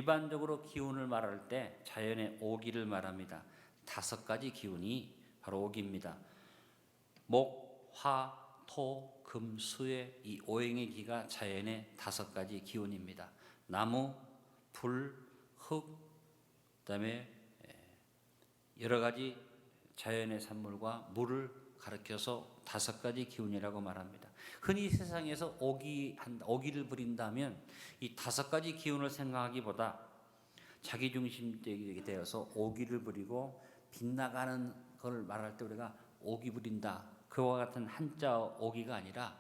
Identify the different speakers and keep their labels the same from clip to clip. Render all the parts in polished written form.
Speaker 1: 일반적으로 기운을 말할 때 자연의 오기를 말합니다. 5가지 기운이 바로 오기입니다. 목, 화, 토, 금, 수의 이 오행의 기가 자연의 5가지 기운입니다. 나무, 불, 흙, 그다음에 여러 가지 자연의 산물과 물을 가르켜서 5가지 기운이라고 말합니다. 흔히 세상에서 오기를 부린다면 이 5가지 기운을 생각하기보다 자기중심적이 되어서 오기를 부리고 빗나가는 걸 말할 때 우리가 오기 부린다. 그와 같은 한자 오기가 아니라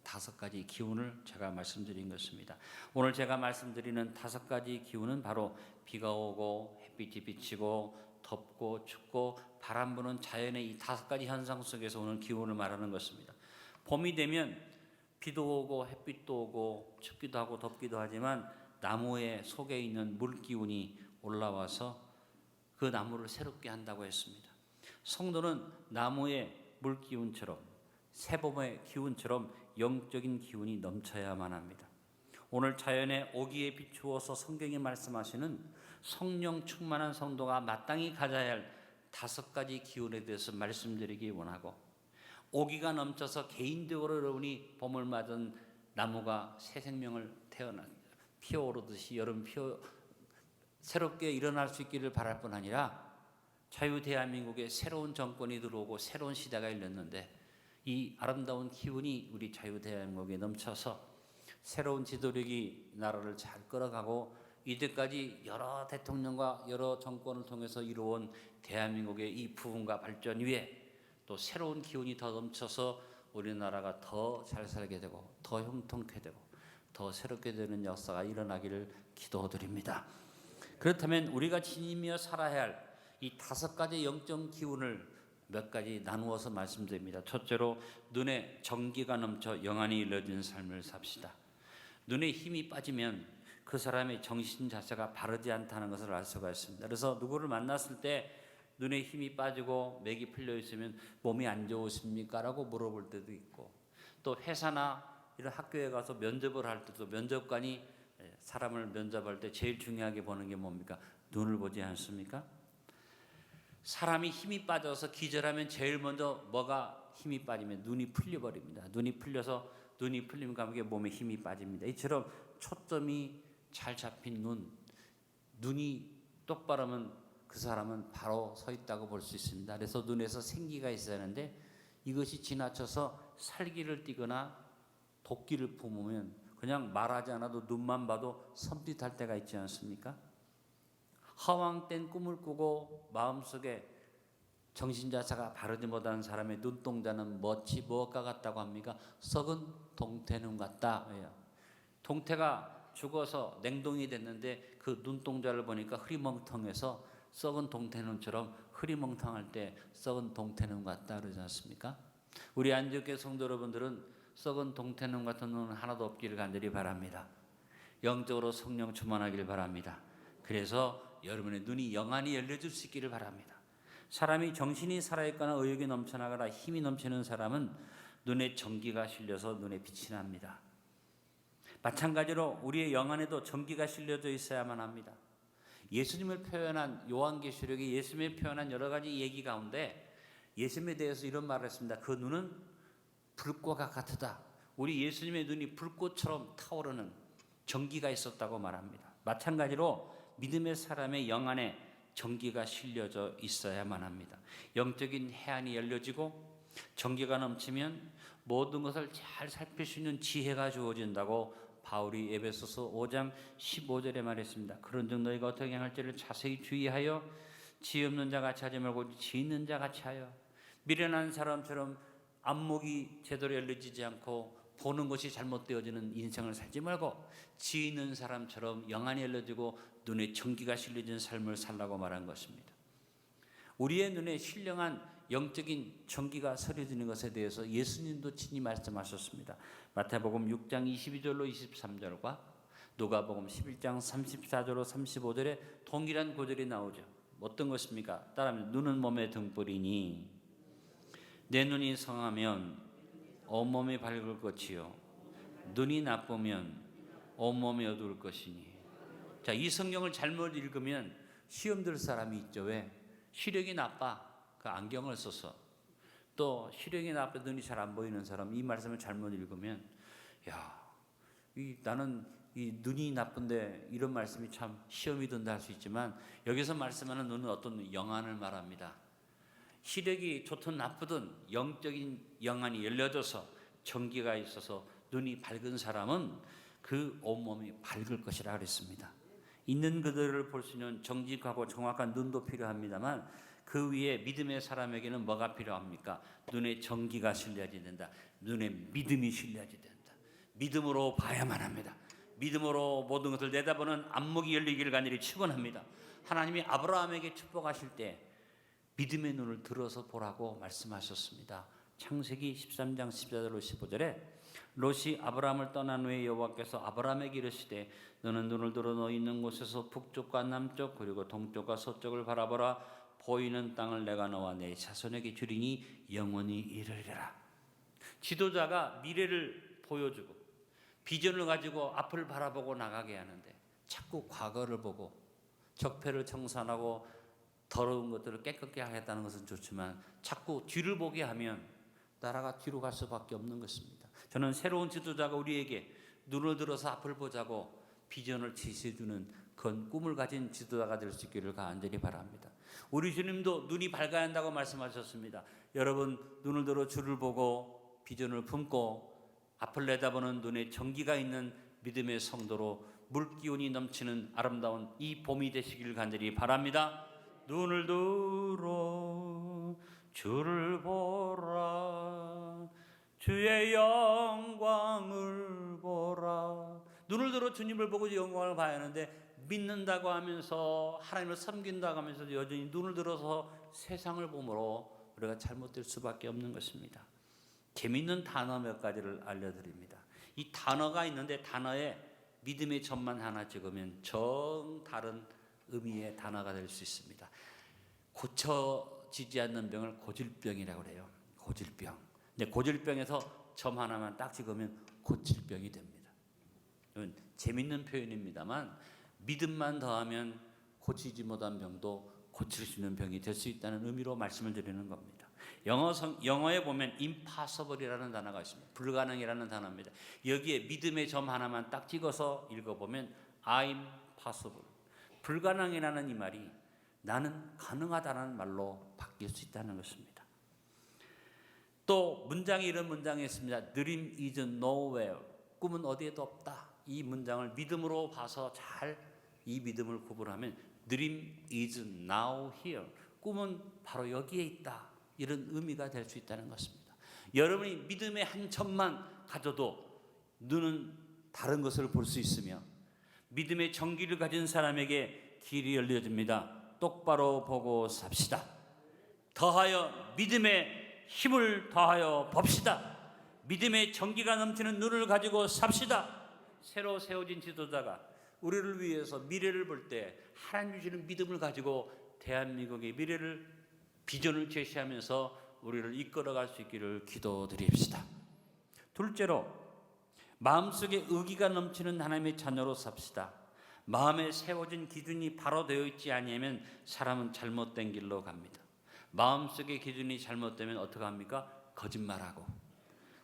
Speaker 1: 5가지 기운을 제가 말씀드린 것입니다. 오늘 제가 말씀드리는 5가지 기운은 바로 비가 오고 햇빛이 비치고 덥고 춥고 바람 부는 자연의 이 5가지 현상 속에서 오는 기운을 말하는 것입니다. 봄이 되면 비도 오고 햇빛도 오고 춥기도 하고 덥기도 하지만 나무의 속에 있는 물기운이 올라와서 그 나무를 새롭게 한다고 했습니다. 성도는 나무의 물기운처럼 새봄의 기운처럼 영적인 기운이 넘쳐야만 합니다. 오늘 자연의 오기에 비추어서 성경이 말씀하시는 성령 충만한 성도가 마땅히 가져야 할 5가지 기운에 대해서 말씀드리기 원하고, 오기가 넘쳐서 개인적으로 여러분이 봄을 맞은 나무가 새 생명을 피어오르듯이 여름 새롭게 일어날 수 있기를 바랄 뿐 아니라 자유 대한민국에 새로운 정권이 들어오고 새로운 시대가 열렸는데 이 아름다운 기운이 우리 자유 대한민국에 넘쳐서 새로운 지도력이 나라를 잘 끌어가고 이때까지 여러 대통령과 여러 정권을 통해서 이루어온 대한민국의 이 부흥과 발전 위에 또 새로운 기운이 더 넘쳐서 우리나라가 더 잘 살게 되고 더 형통케 되고 더 새롭게 되는 역사가 일어나기를 기도드립니다. 그렇다면 우리가 지니며 살아야 할 이 5가지 영적 기운을 몇 가지 나누어서 말씀드립니다. 첫째로 눈에 정기가 넘쳐 영안이 일러진 삶을 삽시다. 눈에 힘이 빠지면 그 사람의 정신 자세가 바르지 않다는 것을 알 수가 있습니다. 그래서 누구를 만났을 때 눈에 힘이 빠지고 맥이 풀려 있으면 몸이 안 좋으십니까? 라고 물어볼 때도 있고, 또 회사나 이런 학교에 가서 면접을 할 때도 면접관이 사람을 면접할 때 제일 중요하게 보는 게 뭡니까? 눈을 보지 않습니까? 사람이 힘이 빠져서 기절하면 제일 먼저 뭐가 힘이 빠지면 눈이 풀려버립니다. 눈이 풀리면 감옥에 몸에 힘이 빠집니다. 이처럼 초점이 잘 잡힌 눈이 똑바르면 그 사람은 바로 서 있다고 볼 수 있습니다. 그래서 눈에서 생기가 있어야 하는데 이것이 지나쳐서 살기를 띠거나 도끼를 품으면 그냥 말하지 않아도 눈만 봐도 섬찟할 때가 있지 않습니까? 허황된 꿈을 꾸고 마음속에 정신자세가 바르지 못한 사람의 눈동자는 무엇과 같다고 합니까? 썩은 동태눈 같다. 왜요? 동태가 죽어서 냉동이 됐는데 그 눈동자를 보니까 흐리멍텅해서 썩은 동태눈처럼 흐리멍텅할 때 썩은 동태눈 같다 그러지 않습니까? 우리 안디옥교회 성도 여러분들은 썩은 동태눈 같은 눈은 하나도 없기를 간절히 바랍니다. 영적으로 성령 충만하기를 바랍니다. 그래서 여러분의 눈이 영안이 열려질 수 있기를 바랍니다. 사람이 정신이 살아있거나 의욕이 넘쳐나거나 힘이 넘치는 사람은 눈에 전기가 실려서 눈에 빛이 납니다. 마찬가지로 우리의 영안에도 전기가 실려져 있어야만 합니다. 예수님을 표현한 요한계시록에 예수님을 표현한 여러 가지 얘기 가운데 예수님에 대해서 이런 말을 했습니다. 그 눈은 불꽃과 같으다. 우리 예수님의 눈이 불꽃처럼 타오르는 전기가 있었다고 말합니다. 마찬가지로 믿음의 사람의 영안에 전기가 실려져 있어야만 합니다. 영적인 해안이 열려지고 전기가 넘치면 모든 것을 잘 살필 수 있는 지혜가 주어진다고 바울이 에베소서 5장 15절에 말했습니다. 그런즉 너희가 어떻게 행할지를 자세히 주의하여 지혜 없는 자 같이 하지 말고 지혜 있는 자 같이 하여, 미련한 사람처럼 안목이 제대로 열려지지 않고 보는 것이 잘못되어지는 인생을 살지 말고 지혜 있는 사람처럼 영안이 열려지고 눈에 전기가 실려진 삶을 살라고 말한 것입니다. 우리의 눈에 신령한 영적인 전기가 서려지는 것에 대해서 예수님도 친히 말씀하셨습니다. 마태복음 6장 22절로 23절과 누가복음 11장 34절로 35절에 동일한 구절이 나오죠. 어떤 것입니까? 따라하면 눈은 몸의 등불이니 내 눈이 성하면 온몸이 밝을 것이요 눈이 나쁘면 온몸이 어두울 것이니 자, 이 성경을 잘못 읽으면 시험 들 사람이 있죠. 왜? 시력이 나빠. 그 안경을 써서. 또 시력이 나빠 눈이 잘 안 보이는 사람 이 말씀을 잘못 읽으면 나는 이 눈이 나쁜데 이런 말씀이 참 시험이 든다 할 수 있지만 여기서 말씀하는 눈은 어떤 영안을 말합니다. 시력이 좋든 나쁘든 영적인 영안이 열려져서 정기가 있어서 눈이 밝은 사람은 그 온몸이 밝을 것이라 그랬습니다. 있는 그들을 볼 수 있는 정직하고 정확한 눈도 필요합니다만 그 위에 믿음의 사람에게는 뭐가 필요합니까? 눈에 정기가 실려야지 된다. 눈에 믿음이 실려야지 된다. 믿음으로 봐야만 합니다. 믿음으로 모든 것을 내다보는 안목이 열리기를 간절히 축원합니다. 하나님이 아브라함에게 축복하실 때 믿음의 눈을 들어서 보라고 말씀하셨습니다. 창세기 13장 14절로 15절에 롯이 아브라함을 떠난 후에 여호와께서 아브라함에게 이르시되 너는 눈을 들어 너 있는 곳에서 북쪽과 남쪽 그리고 동쪽과 서쪽을 바라보라. 보이는 땅을 내가 너와 내 자손에게 주리니 영원히 이르리라. 지도자가 미래를 보여주고 비전을 가지고 앞을 바라보고 나가게 하는데 자꾸 과거를 보고 적폐를 청산하고 더러운 것들을 깨끗게 하겠다는 것은 좋지만 자꾸 뒤를 보게 하면 나라가 뒤로 갈 수밖에 없는 것입니다. 저는 새로운 지도자가 우리에게 눈을 들어서 앞을 보자고 비전을 제시해주는 그런 꿈을 가진 지도자가 될 수 있기를 간절히 바랍니다. 우리 주님도 눈이 밝아야 한다고 말씀하셨습니다. 여러분 눈을 들어 주를 보고 비전을 품고 앞을 내다보는 눈에 정기가 있는 믿음의 성도로 물기운이 넘치는 아름다운 이 봄이 되시길 간절히 바랍니다. 눈을 들어 주를 보라 주의 영광을 보라. 눈을 들어 주님을 보고 영광을 봐야 하는데 믿는다고 하면서 하나님을 섬긴다고 하면서 여전히 눈을 들어서 세상을 보므로 우리가 잘못될 수밖에 없는 것입니다. 재미있는 단어 몇 가지를 알려드립니다. 이 단어가 있는데 단어에 믿음의 점만 하나 찍으면 정 다른 의미의 단어가 될 수 있습니다. 고쳐지지 않는 병을 고질병이라고 그래요. 고질병. 근데 고질병에서 점 하나만 딱 찍으면 고칠병이 됩니다. 이건 재밌는 표현입니다만 믿음만 더하면 고치지 못한 병도 고칠 수 있는 병이 될 수 있다는 의미로 말씀을 드리는 겁니다. 영어에 보면 impossible이라는 단어가 있습니다. 불가능이라는 단어입니다. 여기에 믿음의 점 하나만 딱 찍어서 읽어보면 I'm possible. 불가능이라는 이 말이 나는 가능하다는 말로 바뀔 수 있다는 것입니다. 또 문장이 이런 문장이 있습니다. Dream is nowhere. 꿈은 어디에도 없다. 이 문장을 믿음으로 봐서 잘 이 믿음을 구분하면 Dream is now here. 꿈은 바로 여기에 있다. 이런 의미가 될 수 있다는 것입니다. 여러분이 믿음의 한 점만 가져도 눈은 다른 것을 볼 수 있으며 믿음의 정기를 가진 사람에게 길이 열려집니다. 똑바로 보고 삽시다. 더하여 믿음의 힘을 더하여 봅시다. 믿음의 정기가 넘치는 눈을 가지고 삽시다. 새로 세워진 지도자가 우리를 위해서 미래를 볼 때 하나님 주시는 믿음을 가지고 대한민국의 미래를 비전을 제시하면서 우리를 이끌어갈 수 있기를 기도드립시다. 둘째로 마음속에 의기가 넘치는 하나님의 자녀로 삽시다. 마음에 세워진 기준이 바로 되어 있지 아니하면 사람은 잘못된 길로 갑니다. 마음속의 기준이 잘못되면 어떻게 합니까? 거짓말하고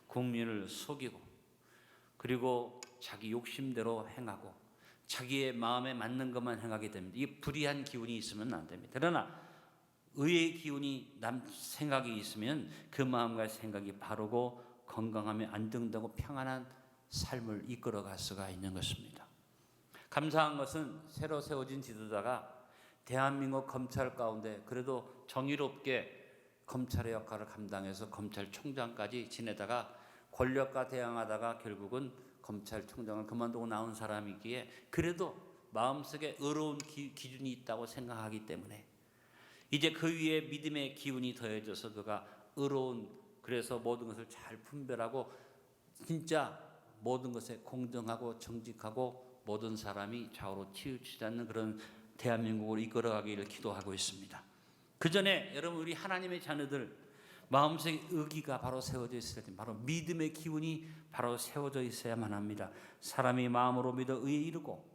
Speaker 1: 국민을 속이고 그리고 자기 욕심대로 행하고 자기의 마음에 맞는 것만 행하게 됩니다. 이 불의한 기운이 있으면 안 됩니다. 그러나 의의 기운이 생각이 있으면 그 마음과 생각이 바르고 건강하며 안정되고 평안한 삶을 이끌어갈 수가 있는 것입니다. 감사한 것은 새로 세워진 지도자가 대한민국 검찰 가운데 그래도 정의롭게 검찰의 역할을 감당해서 검찰총장까지 지내다가 권력과 대항하다가 결국은 검찰총장을 그만두고 나온 사람이기에 그래도 마음속에 의로운 기준이 있다고 생각하기 때문에 이제 그 위에 믿음의 기운이 더해져서 그가 의로운 그래서 모든 것을 잘 분별하고 진짜 모든 것에 공정하고 정직하고 모든 사람이 좌우로 치우치지 않는 그런 대한민국을 이끌어가기를 기도하고 있습니다. 그 전에 여러분 우리 하나님의 자녀들 마음속에 의기가 바로 세워져 있어야 됩니다. 바로 믿음의 기운이 바로 세워져 있어야만 합니다. 사람이 마음으로 믿어 의에 이르고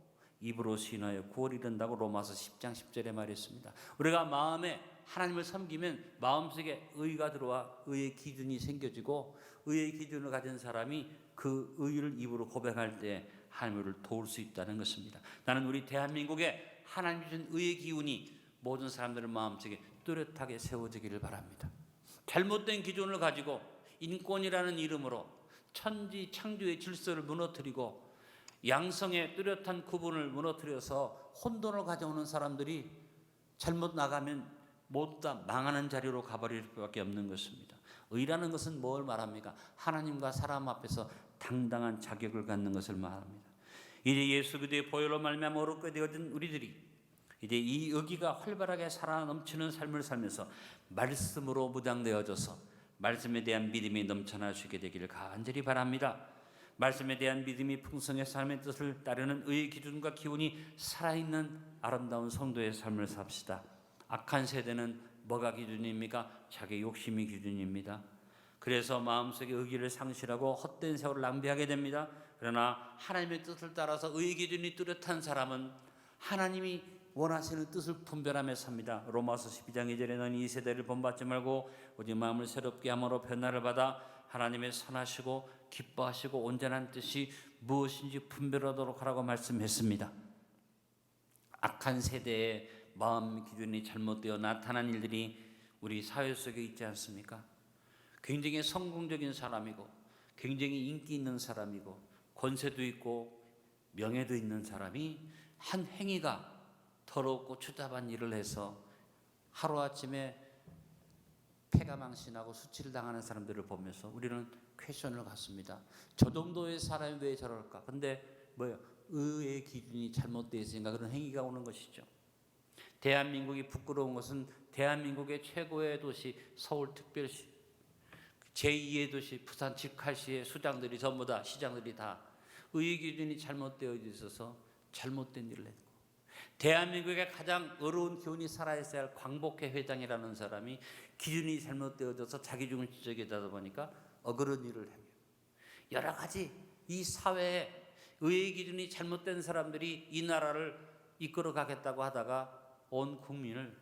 Speaker 1: 입으로 시인하여 구원이 된다고 로마서 10장 10절에 말했습니다. 우리가 마음에 하나님을 섬기면 마음속에 의가 들어와 의의 기준이 생겨지고 의의 기준을 가진 사람이 그 의를 입으로 고백할 때 하나님을 도울 수 있다는 것입니다. 나는 우리 대한민국에 하나님 주신 의의 기운이 모든 사람들의 마음속에 뚜렷하게 세워지기를 바랍니다. 잘못된 기준을 가지고 인권이라는 이름으로 천지 창조의 질서를 무너뜨리고 양성의 뚜렷한 구분을 무너뜨려서 혼돈을 가져오는 사람들이 잘못 나가면 모두 다 망하는 자리로 가버릴 수밖에 없는 것입니다. 의라는 것은 뭘 말합니까? 하나님과 사람 앞에서 당당한 자격을 갖는 것을 말합니다. 이제 예수 그리스도의 보혈로 말미암아 어렵게 되어진 우리들이 이제 이 의기가 활발하게 살아 넘치는 삶을 살면서 말씀으로 무장되어져서 말씀에 대한 믿음이 넘쳐날 수 있게 되기를 간절히 바랍니다. 말씀에 대한 믿음이 풍성해 삶의 뜻을 따르는 의의 기준과 기운이 살아있는 아름다운 성도의 삶을 삽시다. 악한 세대는 뭐가 기준입니까? 자기 욕심이 기준입니다. 그래서 마음속에 의기를 상실하고 헛된 세월을 낭비하게 됩니다. 그러나 하나님의 뜻을 따라서 의의 기준이 뚜렷한 사람은 하나님이 원하시는 뜻을 분별하며 삽니다. 로마서 12장 2절에 너는 이 세대를 본받지 말고 오직 마음을 새롭게 함으로 변화를 받아 하나님의 선하시고 기뻐하시고 온전한 뜻이 무엇인지 분별하도록 하라고 말씀했습니다. 악한 세대의 마음 기준이 잘못되어 나타난 일들이 우리 사회 속에 있지 않습니까? 굉장히 성공적인 사람이고 굉장히 인기 있는 사람이고 권세도 있고 명예도 있는 사람이 한 행위가 더럽고 추잡한 일을 해서 하루아침에 폐가 망신하고 수치를 당하는 사람들을 보면서 우리는 퀘션을 갖습니다. 저 정도의 사람이 왜 저럴까? 근데 뭐예요? 의의 기준이 잘못되어 있으니까 그런 행위가 오는 것이죠. 대한민국이 부끄러운 것은 대한민국의 최고의 도시 서울특별시, 제2의 도시 부산 직할시의 수장들이 전부 다 시장들이 다 의의 기준이 잘못되어 있어서 잘못된 일을 했고, 대한민국의 가장 어려운 기운이 살아있어야 할 광복회 회장이라는 사람이 기준이 잘못되어져서 자기중심적이다 보니까 어그런 일을 해요. 여러 가지 이 사회에 의의 기준이 잘못된 사람들이 이 나라를 이끌어 가겠다고 하다가 온 국민을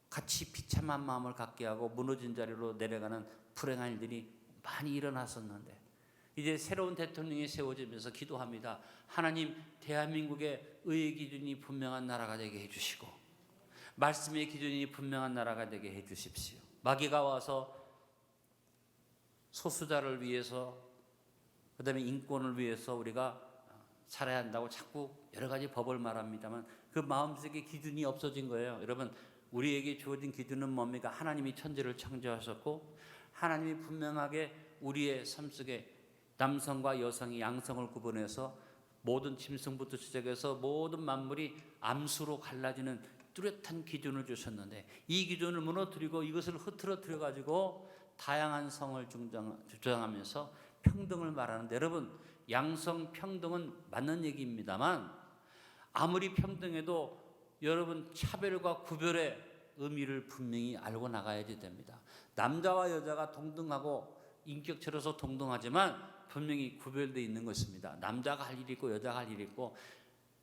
Speaker 1: 같이 비참한 마음을 갖게 하고 무너진 자리로 내려가는 불행한 일들이 많이 일어났었는데, 이제 새로운 대통령이 세워지면서 기도합니다. 하나님, 대한민국의 의의 기준이 분명한 나라가 되게 해주시고 말씀의 기준이 분명한 나라가 되게 해주십시오. 마귀가 와서 소수자를 위해서, 그 다음에 인권을 위해서 우리가 살아야 한다고 자꾸 여러 가지 법을 말합니다만 그 마음속에 기준이 없어진 거예요. 여러분, 우리에게 주어진 기준은 뭡니까? 하나님이 천지를 창조하셨고 하나님이 분명하게 우리의 삶 속에 남성과 여성이 양성을 구분해서 모든 짐승부터 시작해서 모든 만물이 암수로 갈라지는 뚜렷한 기준을 주셨는데, 이 기준을 무너뜨리고 이것을 흐트러뜨려 가지고 다양한 성을 주장하면서 평등을 말하는데, 여러분, 양성 평등은 맞는 얘기입니다만 아무리 평등해도 여러분 차별과 구별의 의미를 분명히 알고 나가야지 됩니다. 남자와 여자가 동등하고 인격체로서 동등하지만 분명히 구별되어 있는 것입니다. 남자가 할 일이 있고 여자가 할 일이 있고,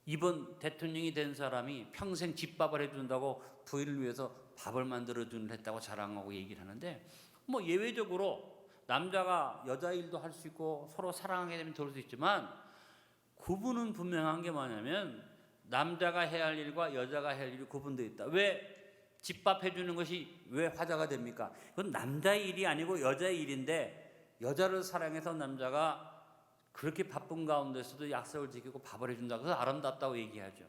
Speaker 1: 이번 대통령이 된 사람이 평생 집밥을 해준다고 부인을 위해서 밥을 만들어주는 했다고 자랑하고 얘기를 하는데, 뭐 예외적으로 남자가 여자 일도 할 수 있고 서로 사랑하게 되면 그럴 수 있지만 구분은 분명한 게 뭐냐면 남자가 해야 할 일과 여자가 해야 할 일이 구분되어 있다. 왜 집밥 해주는 것이 왜 화제가 됩니까? 그건 남자의 일이 아니고 여자의 일인데, 여자를 사랑해서 남자가 그렇게 바쁜 가운데서도 약속을 지키고 밥을 해준다고 해서 아름답다고 얘기하죠.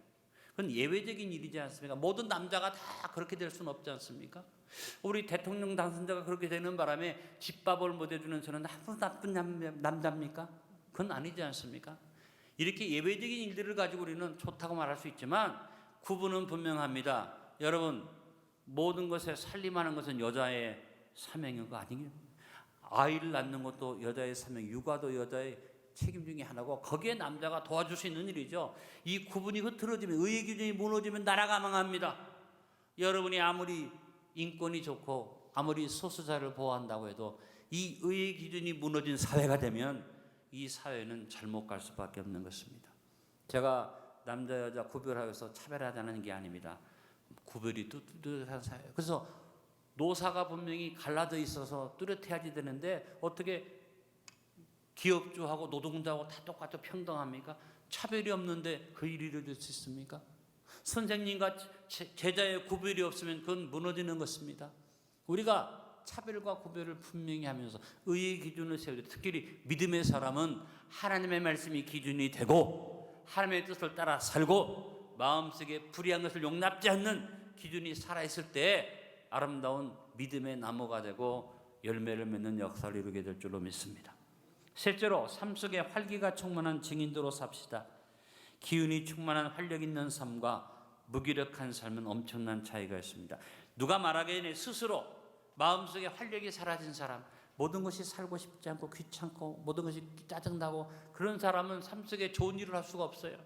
Speaker 1: 그건 예외적인 일이지 않습니까? 모든 남자가 다 그렇게 될 수는 없지 않습니까? 우리 대통령 당선자가 그렇게 되는 바람에 집밥을 못 해주는 저는 아무 나쁜 남자입니까? 그건 아니지 않습니까? 이렇게 예외적인 일들을 가지고 우리는 좋다고 말할 수 있지만 구분은 분명합니다. 여러분, 모든 것에 살림하는 것은 여자의 사명이고 아니에요. 아이를 낳는 것도 여자의 사명, 육아도 여자의 책임 중에 하나고 거기에 남자가 도와줄 수 있는 일이죠. 이 구분이 흐트러지면, 의의 기준이 무너지면 나라가 망합니다. 여러분이 아무리 인권이 좋고 아무리 소수자를 보호한다고 해도 이 의의 기준이 무너진 사회가 되면 이 사회는 잘못 갈 수밖에 없는 것입니다. 제가 남자 여자 구별하여서 차별하자는 게 아닙니다. 구별이 뚜렷한 사회예요. 그래서 노사가 분명히 갈라져 있어서 뚜렷해야지 되는데 어떻게 기업주하고 노동자하고 다 똑같이 평등합니까? 차별이 없는데 그 일이 이루어질 수 있습니까? 선생님과 제자의 구별이 없으면 그건 무너지는 것입니다. 우리가 차별과 구별을 분명히 하면서 의의 기준을 세우되 특히 믿음의 사람은 하나님의 말씀이 기준이 되고 하나님의 뜻을 따라 살고 마음속에 불의한 것을 용납지 않는 기준이 살아있을 때 아름다운 믿음의 나무가 되고 열매를 맺는 역사를 이루게 될 줄로 믿습니다. 셋째로 삶 속에 활기가 충만한 증인도로 삽시다. 기운이 충만한 활력 있는 삶과 무기력한 삶은 엄청난 차이가 있습니다. 누가 말하기에는 스스로 마음속에 활력이 사라진 사람, 모든 것이 살고 싶지 않고 귀찮고 모든 것이 짜증나고 그런 사람은 삶 속에 좋은 일을 할 수가 없어요.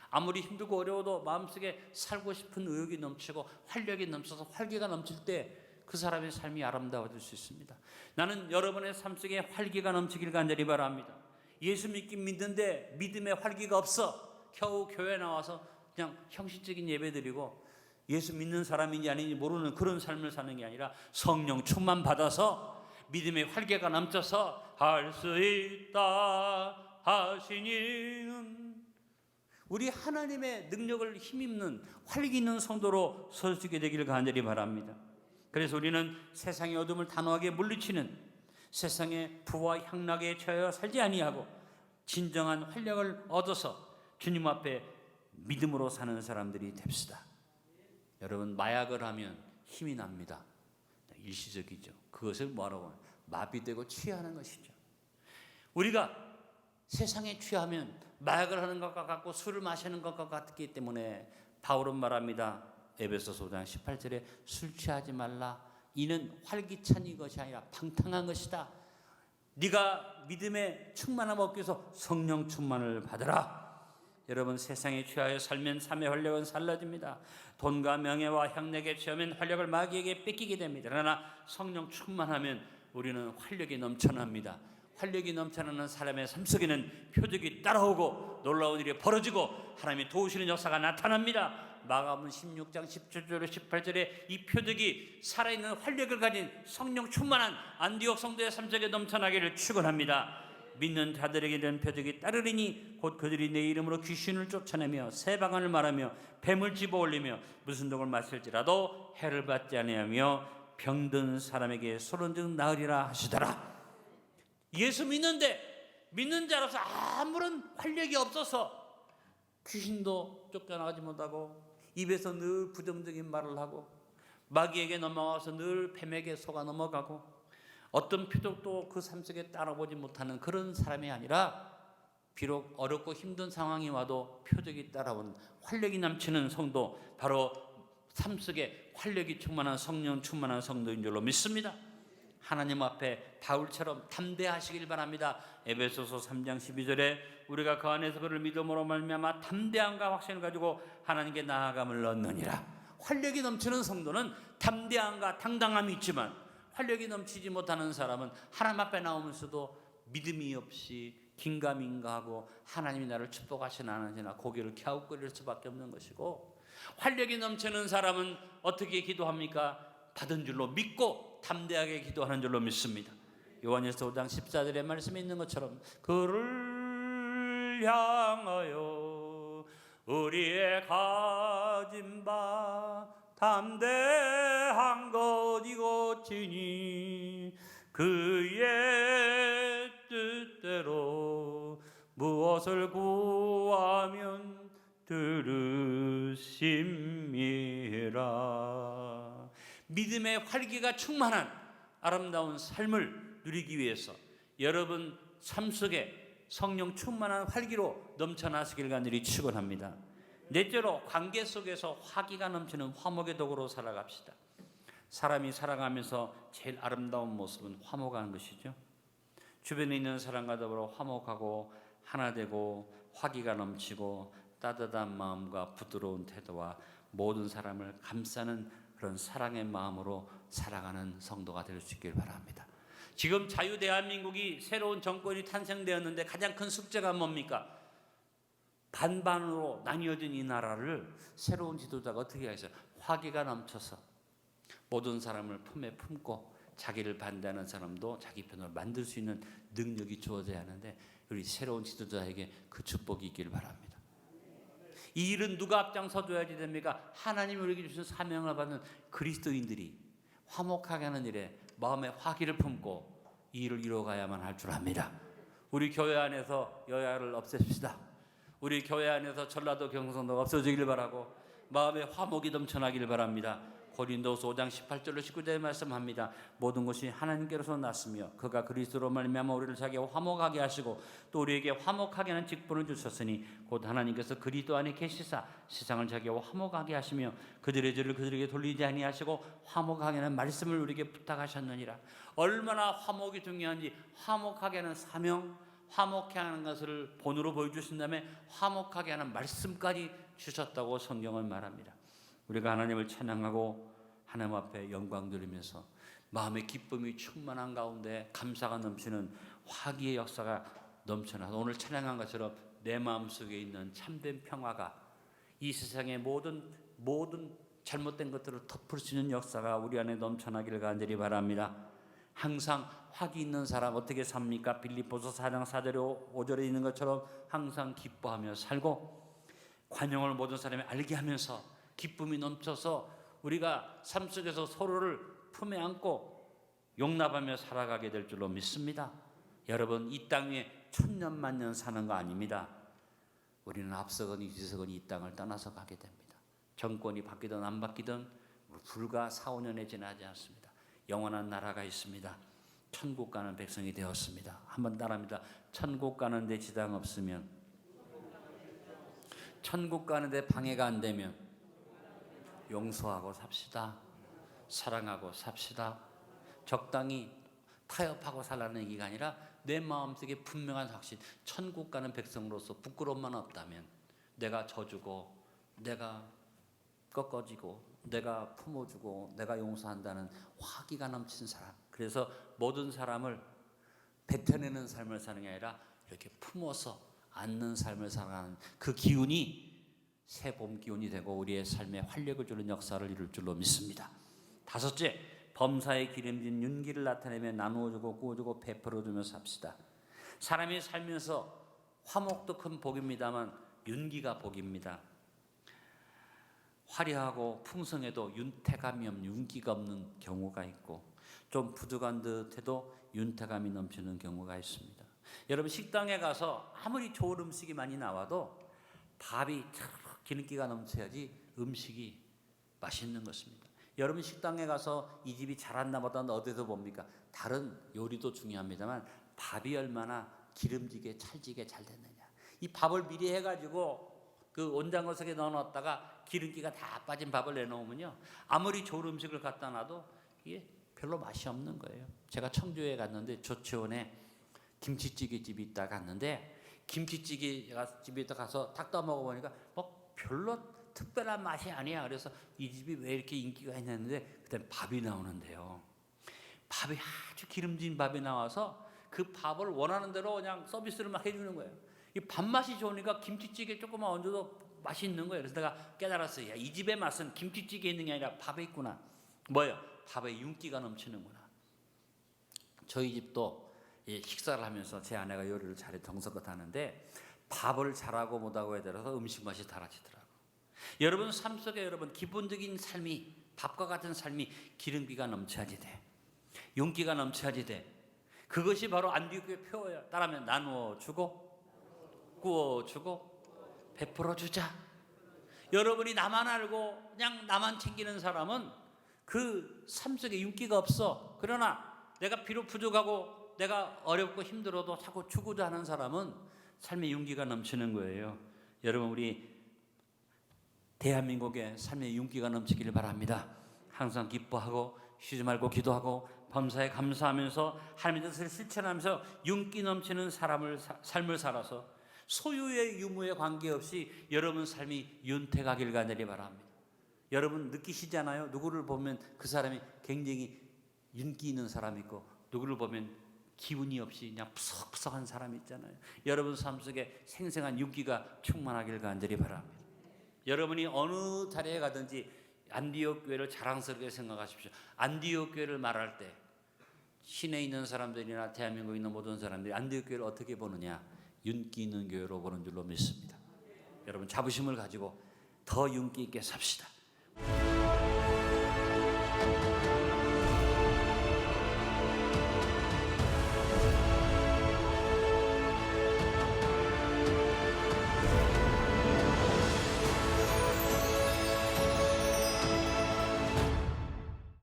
Speaker 1: 아무리 힘들고 어려워도 마음속에 살고 싶은 의욕이 넘치고 활력이 넘쳐서 활기가 넘칠 때 그 사람의 삶이 아름다워질 수 있습니다. 나는 여러분의 삶 속에 활기가 넘치길 간절히 바랍니다. 예수 믿긴 믿는데 믿음의 활기가 없어 겨우 교회 나와서 그냥 형식적인 예배 드리고 예수 믿는 사람인지 아닌지 모르는 그런 삶을 사는 게 아니라 성령 충만 받아서 믿음의 활기가 넘쳐서 할 수 있다 하시니는 우리 하나님의 능력을 힘입는 활기 있는 성도로 설 수 있게 되기를 간절히 바랍니다. 그래서 우리는 세상의 어둠을 단호하게 물리치는 세상의 부와 향락에 처하여 살지 아니하고 진정한 활력을 얻어서 주님 앞에 믿음으로 사는 사람들이 됩시다. 여러분 마약을 하면 힘이 납니다. 일시적이죠. 그것을 뭐라고 하면 마비되고 취하는 것이죠. 우리가 세상에 취하면 마약을 하는 것과 같고 술을 마시는 것과 같기 때문에 바울은 말합니다. 에베소서 5장 18절에 술 취하지 말라. 이는 활기찬 이것이 아니라 방탕한 것이다. 네가 믿음의 충만함 얻기 위해서 성령 충만을 받으라. 여러분 세상에 취하여 살면 삶의 활력은 사라집니다. 돈과 명예와 향락에 취하면 활력을 마귀에게 뺏기게 됩니다. 그러나 성령 충만하면 우리는 활력이 넘쳐납니다. 활력이 넘쳐나는 사람의 삶 속에는 표적이 따라오고 놀라운 일이 벌어지고 하나님이 도우시는 역사가 나타납니다. 마가복음 16장 17절 18절에 이 표적이 살아있는 활력을 가진 성령 충만한 안디옥 성도의 삶 속에 넘쳐나기를 축원합니다. 믿는 자들에게 이런 표적이 따르리니 곧 그들이 내 이름으로 귀신을 쫓아내며 새 방언을 말하며 뱀을 집어올리며 무슨 독을 마실지라도 해를 받지 아니하며 병든 사람에게 소론즉 나으리라 하시더라. 예수 믿는데 믿는 자로서 아무런 활력이 없어서 귀신도 쫓겨나가지 못하고 입에서 늘 부정적인 말을 하고 마귀에게 넘어가서 늘 뱀에게 속아 넘어가고 어떤 표적도 그 삶 속에 따라보지 못하는 그런 사람이 아니라 비록 어렵고 힘든 상황이 와도 표적이 따라온 활력이 넘치는 성도, 바로 삶 속에 활력이 충만한 성령 충만한 성도인 줄로 믿습니다. 하나님 앞에 바울처럼 담대하시길 바랍니다. 에베소서 3장 12절에 우리가 그 안에서 그를 믿음으로 말미암아 담대함과 확신을 가지고 하나님께 나아감을 얻느니라. 활력이 넘치는 성도는 담대함과 당당함이 있지만 활력이 넘치지 못하는 사람은 하나님 앞에 나오면서도 믿음이 없이 긴가민가하고 하나님이 나를 축복하시나 안 하시나 고개를 갸웃거릴 수밖에 없는 것이고, 활력이 넘치는 사람은 어떻게 기도합니까? 받은 줄로 믿고 담대하게 기도하는 줄로 믿습니다. 요한일서 5장 14절에 말씀이 있는 것처럼 그를 향하여 우리의 가진 바 담대한 것 이것이니 그의 뜻대로 무엇을 구하면 들으심이라. 믿음의 활기가 충만한 아름다운 삶을 누리기 위해서 여러분 삶 속에 성령 충만한 활기로 넘쳐나시길 간절히 축원합니다. 넷째로 관계 속에서 화기가 넘치는 화목의 덕으로 살아갑시다. 사람이 살아가면서 제일 아름다운 모습은 화목하는 것이죠. 주변에 있는 사람과 더불어 화목하고 하나 되고 화기가 넘치고 따뜻한 마음과 부드러운 태도와 모든 사람을 감싸는 그런 사랑의 마음으로 살아가는 성도가 될 수 있길 바랍니다. 지금 자유대한민국이 새로운 정권이 탄생되었는데 가장 큰 숙제가 뭡니까? 반반으로 나뉘어진 이 나라를 새로운 지도자가 어떻게 하겠어요? 화기가 넘쳐서 모든 사람을 품에 품고 자기를 반대하는 사람도 자기 편으로 만들 수 있는 능력이 주어져야 하는데, 우리 새로운 지도자에게 그 축복이 있길 바랍니다. 이 일은 누가 앞장서 줘야지 됩니까? 하나님이 우리에게 주신 사명을 받는 그리스도인들이 화목하게 하는 일에 마음의 화기를 품고 이 일을 이루어가야만 할 줄 압니다. 우리 교회 안에서 여야를 없애십시다. 우리 교회 안에서 전라도 경상도가 없어지길 바라고 마음의 화목이 넘쳐나길 바랍니다. 고린도서 5장 18절로 19절에 말씀합니다. 모든 것이 하나님께로서 났으며 그가 그리스도로 말미암아 우리를 자기와 화목하게 하시고 또 우리에게 화목하게 하는 직분을 주셨으니 곧 하나님께서 그리스도 안에 계시사 세상을 자기와 화목하게 하시며 그들의 죄를 그들에게 돌리지 아니하시고 화목하게 하는 말씀을 우리에게 부탁하셨느니라. 얼마나 화목이 중요한지, 화목하게 하는 사명, 화목하게 하는 것을 본으로 보여주신 다음에 화목하게 하는 말씀까지 주셨다고 성경은 말합니다. 우리가 하나님을 찬양하고 하나님 앞에 영광 드리면서 마음의 기쁨이 충만한 가운데 감사가 넘치는 화기의 역사가 넘쳐나서 오늘 찬양한 것처럼 내 마음속에 있는 참된 평화가 이 세상의 모든 잘못된 것들을 덮을 수 있는 역사가 우리 안에 넘쳐나기를 간절히 바랍니다. 항상 화기 있는 사람 어떻게 삽니까? 빌립보서 4장 4절 5절에 있는 것처럼 항상 기뻐하며 살고 관용을 모든 사람이 알게 하면서 기쁨이 넘쳐서 우리가 삶 속에서 서로를 품에 안고 용납하며 살아가게 될 줄로 믿습니다. 여러분, 이 땅 위에 천년만년 사는 거 아닙니다. 우리는 앞서거니 뒤서거니 이 땅을 떠나서 가게 됩니다. 정권이 바뀌든 안 바뀌든 불과 4, 5년에 지나지 않습니다. 영원한 나라가 있습니다. 천국 가는 백성이 되었습니다. 한번 따라합니다. 천국 가는데 지장 없으면, 천국 가는데 방해가 안 되면 용서하고 삽시다. 사랑하고 삽시다. 적당히 타협하고 살라는 얘기가 아니라 내 마음속에 분명한 확신, 천국 가는 백성으로서 부끄러움만 없다면 내가 져주고 내가 꺾어지고 내가 품어주고 내가 용서한다는 화기가 넘친 사람, 그래서 모든 사람을 뱉어내는 삶을 사는 게 아니라 이렇게 품어서 안는 삶을 살아가는 그 기운이 새 봄 기운이 되고 우리의 삶에 활력을 주는 역사를 이룰 줄로 믿습니다. 다섯째, 범사에 기름진 윤기를 나타내며 나누어주고 구워주고 베풀어주며 삽시다. 사람이 살면서 화목도 큰 복입니다만 윤기가 복입니다. 화려하고 풍성해도 윤택함이 없는, 윤기가 없는 경우가 있고 좀 부족한 듯해도 윤택함이 넘치는 경우가 있습니다. 여러분, 식당에 가서 아무리 좋은 음식이 많이 나와도 밥이 기름기가 넘쳐야지 음식이 맛있는 것입니다. 여러분, 식당에 가서 이 집이 잘한다 못한다 어디서 봅니까? 다른 요리도 중요합니다만 밥이 얼마나 기름지게 찰지게 잘 됐느냐. 이 밥을 미리 해가지고 그 온장고 속에 넣어놨다가 기름기가 다 빠진 밥을 내놓으면요, 아무리 좋은 음식을 갖다 놔도 이게 별로 맛이 없는 거예요. 제가 청주에 갔는데 조치원에 김치찌개 집이 있다 갔는데 김치찌개 집에 가서 딱 떠먹어보니까 뭐 별로 특별한 맛이 아니야. 그래서 이 집이 왜 이렇게 인기가 있냐는데 그때 밥이 나오는데요, 밥이 아주 기름진 밥이 나와서 그 밥을 원하는 대로 그냥 서비스를 막 해주는 거예요. 이 밥맛이 좋으니까 김치찌개 조금만 얹어도 맛이 있는 거예요. 그래서 내가 깨달았어요. 야, 이 집의 맛은 김치찌개에 있는 게 아니라 밥에 있구나. 뭐예요? 밥에 윤기가 넘치는구나. 저희 집도 식사를 하면서 제 아내가 요리를 잘해 정성껏 하는데 밥을 잘하고 못하고에 따라서 음식 맛이 달라지더라고요. 여러분 삶 속에 여러분 기본적인 삶이, 밥과 같은 삶이 기름기가 넘쳐야지 돼. 윤기가 넘쳐야지 돼. 그것이 바로 안디옥교회 표어예요. 따라하면 나누어주고 구워주고 베풀어주자. 여러분이 나만 알고 그냥 나만 챙기는 사람은 그 삶 속에 윤기가 없어. 그러나 내가 비록 부족하고 내가 어렵고 힘들어도 자꾸 주고자 하는 사람은 삶의 윤기가 넘치는 거예요. 여러분, 우리 대한민국의 삶의 윤기가 넘치기를 바랍니다. 항상 기뻐하고 쉬지 말고 기도하고 범사에 감사하면서 하나님의 뜻을 실천하면서 윤기 넘치는 삶을 살아서 소유의 유무에 관계없이 여러분 삶이 윤택하길 간절히 바랍니다. 여러분 느끼시잖아요. 누구를 보면 그 사람이 굉장히 윤기 있는 사람이 있고 누구를 보면 기운이 없이 그냥 푸석푸석한 사람이 있잖아요. 여러분 삶 속에 생생한 윤기가 충만하길 간절히 바랍니다. 여러분이 어느 자리에 가든지 안디옥 교회를 자랑스럽게 생각하십시오. 안디옥 교회를 말할 때 시내에 있는 사람들이나 대한민국에 있는 모든 사람들이 안디옥 교회를 어떻게 보느냐? 윤기 있는 교회로 보는 줄로 믿습니다. 여러분 자부심을 가지고 더 윤기 있게 삽시다.